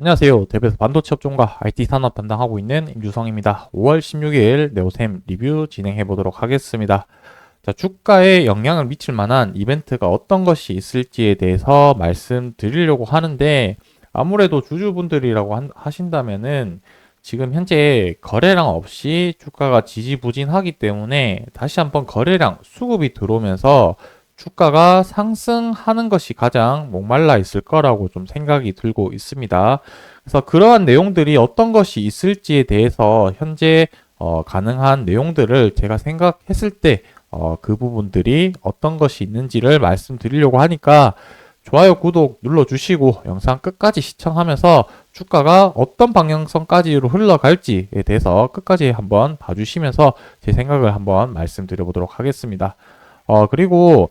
안녕하세요. 대배서 반도체 업종과 IT 산업 담당하고 있는 임주성입니다. 5월 16일 네오셈 리뷰 진행해 보도록 하겠습니다. 자, 주가에 영향을 미칠 만한 이벤트가 어떤 것이 있을지에 대해서 말씀드리려고 하는데, 아무래도 주주분들이라고 하신다면은 지금 현재 거래량 없이 주가가 지지부진하기 때문에 다시 한번 거래량 수급이 들어오면서 주가가 상승하는 것이 가장 목말라 있을 거라고 좀 생각이 들고 있습니다. 그래서 그러한 내용들이 어떤 것이 있을지에 대해서 현재 가능한 내용들을 제가 생각했을 때 그 부분들이 어떤 것이 있는지를 말씀드리려고 하니까 좋아요, 구독 눌러주시고 영상 끝까지 시청하면서 주가가 어떤 방향성까지로 흘러갈지에 대해서 끝까지 한번 봐주시면서 제 생각을 한번 말씀드려 보도록 하겠습니다. 그리고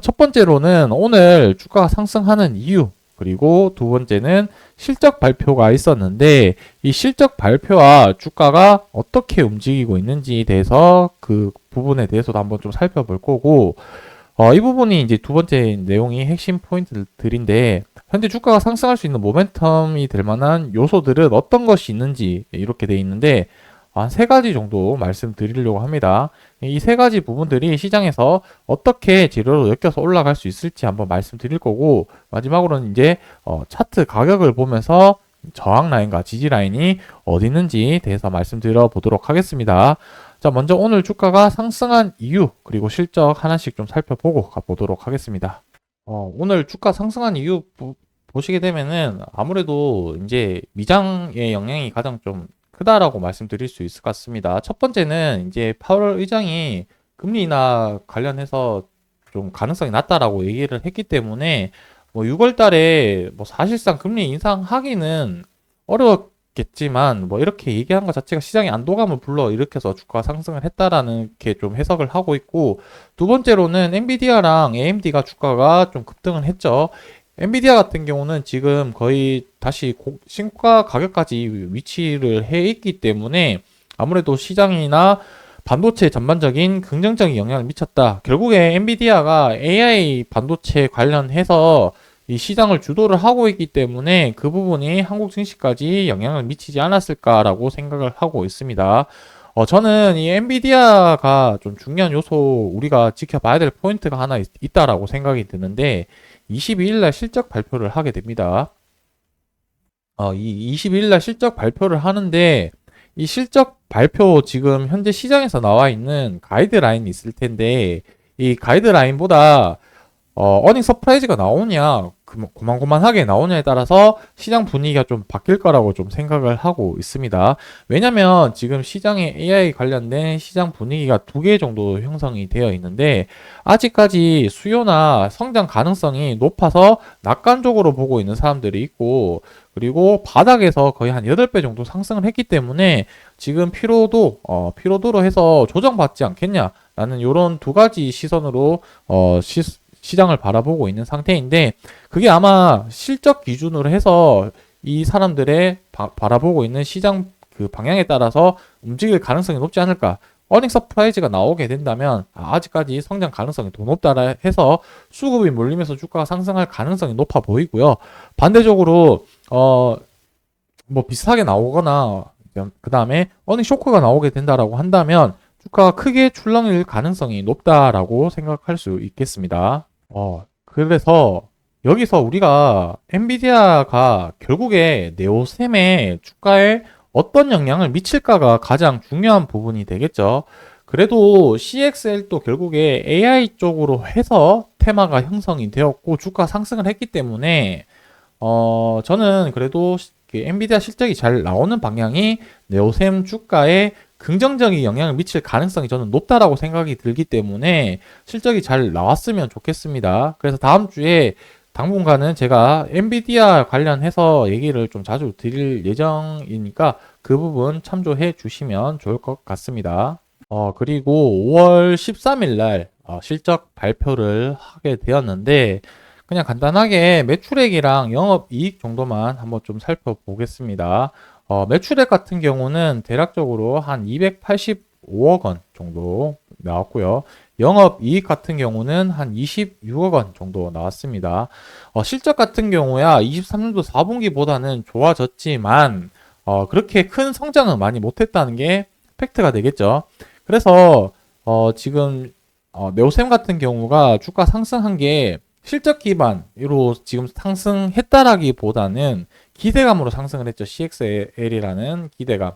첫 번째로는 오늘 주가가 상승하는 이유, 그리고 두 번째는 실적 발표가 있었는데 이 실적 발표와 주가가 어떻게 움직이고 있는지에 대해서 그 부분에 대해서도 한번 좀 살펴볼 거고, 이 부분이 이제 두 번째 내용이 핵심 포인트들인데, 현재 주가가 상승할 수 있는 모멘텀이 될 만한 요소들은 어떤 것이 있는지 이렇게 돼 있는데, 한 세 가지 정도 말씀드리려고 합니다. 이 세 가지 부분들이 시장에서 어떻게 재료로 엮여서 올라갈 수 있을지 한번 말씀드릴 거고, 마지막으로는 이제 차트 가격을 보면서 저항 라인과 지지 라인이 어디 있는지 대해서 말씀드려 보도록 하겠습니다. 자, 먼저 오늘 주가가 상승한 이유, 그리고 실적 하나씩 좀 살펴보고 가보도록 하겠습니다. 오늘 주가 상승한 이유 보시게 되면은 아무래도 이제 미장의 영향이 가장 좀 크다라고 말씀드릴 수 있을 것 같습니다. 첫 번째는 이제 파월 의장이 금리 인하 관련해서 좀 가능성이 낮다라고 얘기를 했기 때문에 뭐 6월 달에 뭐 사실상 금리 인상하기는 어렵겠지만 뭐 이렇게 얘기한 것 자체가 시장의 안도감을 불러일으켜서 주가 상승을 했다라는 게 좀 해석을 하고 있고, 두 번째로는 엔비디아랑 AMD가 주가가 좀 급등을 했죠. 엔비디아 같은 경우는 지금 거의 다시 신가 가격까지 위치를 해 있기 때문에 아무래도 시장이나 반도체 전반적인 긍정적인 영향을 미쳤다. 결국에 엔비디아가 AI 반도체 관련해서 이 시장을 주도를 하고 있기 때문에 그 부분이 한국 증시까지 영향을 미치지 않았을까라고 생각을 하고 있습니다. 저는 이 엔비디아가 좀 중요한 요소, 우리가 지켜봐야 될 포인트가 하나 있다라고 생각이 드는데, 22일 날 실적 발표를 하게 됩니다. 이 22일 날 실적 발표를 하는데, 이 실적 발표 지금 현재 시장에서 나와 있는 가이드라인이 있을 텐데, 이 가이드라인보다 어닝 서프라이즈가 나오냐, 고만고만하게 나오냐에 따라서 시장 분위기가 좀 바뀔 거라고 좀 생각을 하고 있습니다. 왜냐면 지금 시장에 AI 관련된 시장 분위기가 두 개 정도 형성이 되어 있는데, 아직까지 수요나 성장 가능성이 높아서 낙관적으로 보고 있는 사람들이 있고, 그리고 바닥에서 거의 한 8배 정도 상승을 했기 때문에 지금 피로도로 해서 조정받지 않겠냐라는 이런 두 가지 시선으로 시장을 바라보고 있는 상태인데, 그게 아마 실적 기준으로 해서 이 사람들의 바라보고 있는 시장 그 방향에 따라서 움직일 가능성이 높지 않을까. 어닝 서프라이즈가 나오게 된다면 아직까지 성장 가능성이 더 높다라 해서 수급이 몰리면서 주가가 상승할 가능성이 높아 보이고요. 반대적으로 뭐 비슷하게 나오거나 그 다음에 어닝 쇼크가 나오게 된다라고 한다면 주가가 크게 출렁일 가능성이 높다라고 생각할 수 있겠습니다. 그래서 여기서 우리가 엔비디아가 결국에 네오셈의 주가에 어떤 영향을 미칠까가 가장 중요한 부분이 되겠죠. 그래도 CXL도 결국에 AI 쪽으로 해서 테마가 형성이 되었고 주가 상승을 했기 때문에 저는 그래도 그 엔비디아 실적이 잘 나오는 방향이 네오셈 주가에 긍정적인 영향을 미칠 가능성이 저는 높다라고 생각이 들기 때문에 실적이 잘 나왔으면 좋겠습니다. 그래서 다음 주에 당분간은 제가 엔비디아 관련해서 얘기를 좀 자주 드릴 예정이니까 그 부분 참조해 주시면 좋을 것 같습니다. 그리고 5월 13일 날 실적 발표를 하게 되었는데, 그냥 간단하게 매출액이랑 영업이익 정도만 한번 좀 살펴보겠습니다. 매출액 같은 경우는 대략적으로 한 285억 원 정도 나왔고요. 영업이익 같은 경우는 한 26억 원 정도 나왔습니다. 실적 같은 경우야 23년도 4분기보다는 좋아졌지만 그렇게 큰 성장은 많이 못했다는 게 팩트가 되겠죠. 그래서 지금 네오셈 같은 경우가 주가 상승한 게 실적 기반으로 지금 상승했다라기보다는 기대감으로 상승을 했죠. CXL이라는 기대감.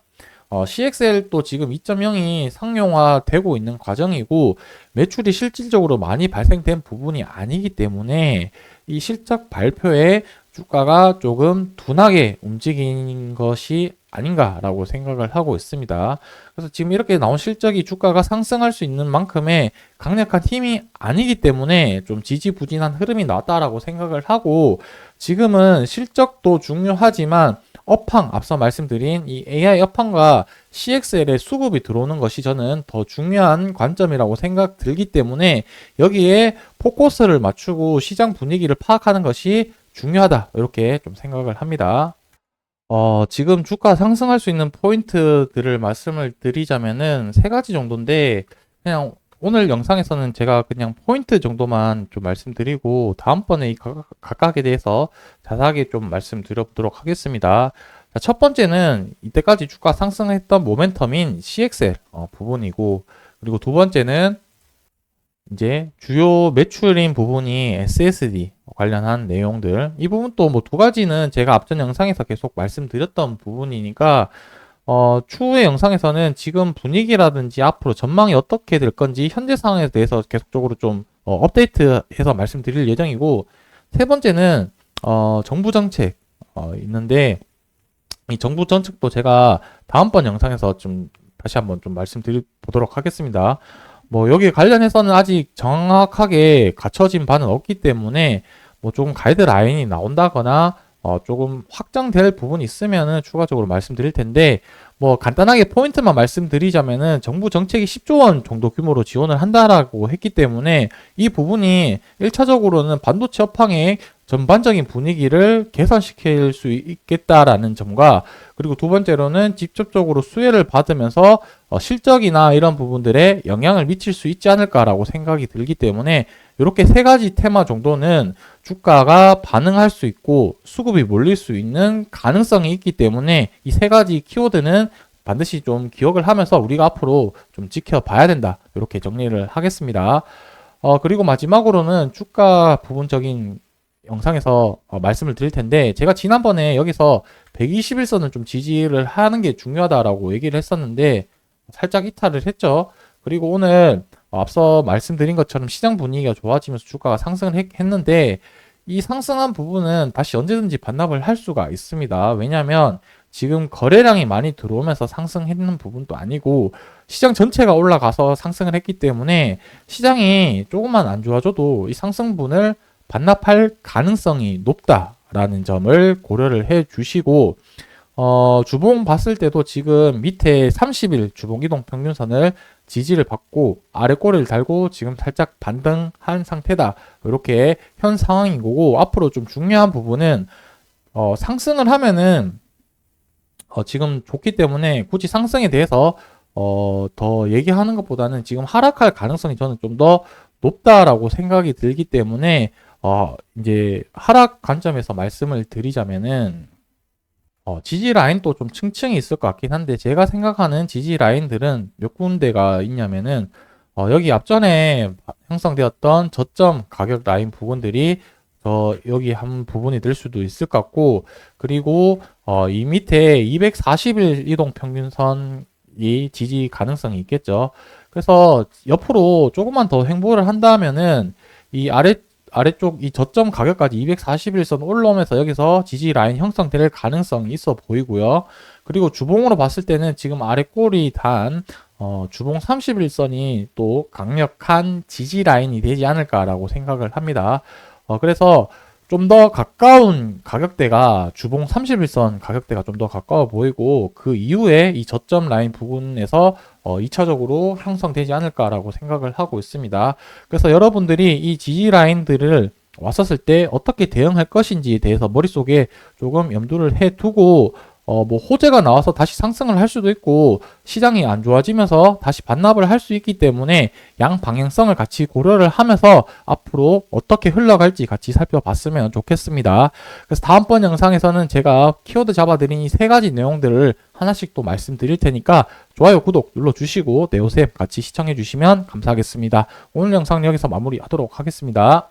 CXL도 지금 2.0이 상용화되고 있는 과정이고 매출이 실질적으로 많이 발생된 부분이 아니기 때문에 이 실적 발표에 주가가 조금 둔하게 움직인 것이 아닌가라고 생각을 하고 있습니다. 그래서 지금 이렇게 나온 실적이 주가가 상승할 수 있는 만큼의 강력한 힘이 아니기 때문에 좀 지지부진한 흐름이 나왔다라고 생각을 하고 지금은 실적도 중요하지만 업황, 앞서 말씀드린 이 AI 업황과 CXL의 수급이 들어오는 것이 저는 더 중요한 관점이라고 생각 들기 때문에 여기에 포커스를 맞추고 시장 분위기를 파악하는 것이 중요하다. 이렇게 좀 생각을 합니다. 지금 주가 상승할 수 있는 포인트들을 말씀을 드리자면은 세 가지 정도인데 그냥 오늘 영상에서는 제가 그냥 포인트 정도만 좀 말씀드리고 다음번에 이 각각에 대해서 자세하게 좀 말씀드려보도록 하겠습니다. 자, 첫 번째는 이때까지 주가 상승했던 모멘텀인 CXL 부분이고 그리고 두 번째는 이제 주요 매출인 부분이 SSD 관련한 내용들 이 부분 또 뭐 두 가지는 제가 앞전 영상에서 계속 말씀드렸던 부분이니까 추후의 영상에서는 지금 분위기라든지 앞으로 전망이 어떻게 될 건지 현재 상황에 대해서 계속적으로 좀 업데이트해서 말씀드릴 예정이고 세 번째는 정부 정책 있는데 이 정부 정책도 제가 다음번 영상에서 좀 다시 한번 좀 말씀드려 보도록 하겠습니다. 뭐 여기 관련해서는 아직 정확하게 갖춰진 바는 없기 때문에 뭐 조금 가이드라인이 나온다거나 조금 확정될 부분이 있으면은 추가적으로 말씀드릴 텐데 뭐 간단하게 포인트만 말씀드리자면은 정부 정책이 10조 원 정도 규모로 지원을 한다라고 했기 때문에 이 부분이 1차적으로는 반도체 업황의 전반적인 분위기를 개선시킬 수 있겠다라는 점과 그리고 두 번째로는 직접적으로 수혜를 받으면서 실적이나 이런 부분들에 영향을 미칠 수 있지 않을까라고 생각이 들기 때문에 이렇게 세 가지 테마 정도는 주가가 반응할 수 있고 수급이 몰릴 수 있는 가능성이 있기 때문에 이 세 가지 키워드는 반드시 좀 기억을 하면서 우리가 앞으로 좀 지켜봐야 된다. 이렇게 정리를 하겠습니다. 그리고 마지막으로는 주가 부분적인 영상에서 말씀을 드릴 텐데 제가 지난번에 여기서 121선을 좀 지지를 하는 게 중요하다라고 얘기를 했었는데 살짝 이탈을 했죠. 그리고 오늘 앞서 말씀드린 것처럼 시장 분위기가 좋아지면서 주가가 상승을 했는데 이 상승한 부분은 다시 언제든지 반납을 할 수가 있습니다. 왜냐하면 지금 거래량이 많이 들어오면서 상승했는 부분도 아니고 시장 전체가 올라가서 상승을 했기 때문에 시장이 조금만 안 좋아져도 이 상승분을 반납할 가능성이 높다라는 점을 고려를 해 주시고 주봉 봤을 때도 지금 밑에 30일 주봉 이동 평균선을 지지를 받고 아래 꼬리를 달고 지금 살짝 반등한 상태다. 이렇게 현 상황인 거고 앞으로 좀 중요한 부분은 상승을 하면은 지금 좋기 때문에 굳이 상승에 대해서 더 얘기하는 것보다는 지금 하락할 가능성이 저는 좀 더 높다라고 생각이 들기 때문에 이제 하락 관점에서 말씀을 드리자면은 지지 라인도 좀 층층이 있을 것 같긴 한데 제가 생각하는 지지 라인들은 몇 군데가 있냐면은 여기 앞전에 형성되었던 저점 가격 라인 부분들이 여기 한 부분이 될 수도 있을 것 같고 그리고 이 밑에 240일 이동 평균선이 지지 가능성이 있겠죠. 그래서 옆으로 조금만 더 횡보를 한다면은 이 아래쪽 이 저점 가격까지 241선 올라오면서 여기서 지지 라인 형성될 가능성이 있어 보이고요. 그리고 주봉으로 봤을 때는 지금 아래 꼬리 단 주봉 31선이 또 강력한 지지 라인이 되지 않을까라고 생각을 합니다. 그래서 좀 더 가까운 가격대가 주봉 31선 가격대가 좀 더 가까워 보이고 그 이후에 이 저점 라인 부분에서 2차적으로 형성되지 않을까라고 생각을 하고 있습니다. 그래서 여러분들이 이 지지 라인들을 왔었을 때 어떻게 대응할 것인지에 대해서 머릿속에 조금 염두를 해 두고 뭐 호재가 나와서 다시 상승을 할 수도 있고 시장이 안 좋아지면서 다시 반납을 할 수 있기 때문에 양 방향성을 같이 고려를 하면서 앞으로 어떻게 흘러갈지 같이 살펴봤으면 좋겠습니다. 그래서 다음번 영상에서는 제가 키워드 잡아드린 이 세 가지 내용들을 하나씩 또 말씀드릴 테니까 좋아요, 구독 눌러주시고 네오셈 같이 시청해주시면 감사하겠습니다. 오늘 영상 여기서 마무리하도록 하겠습니다.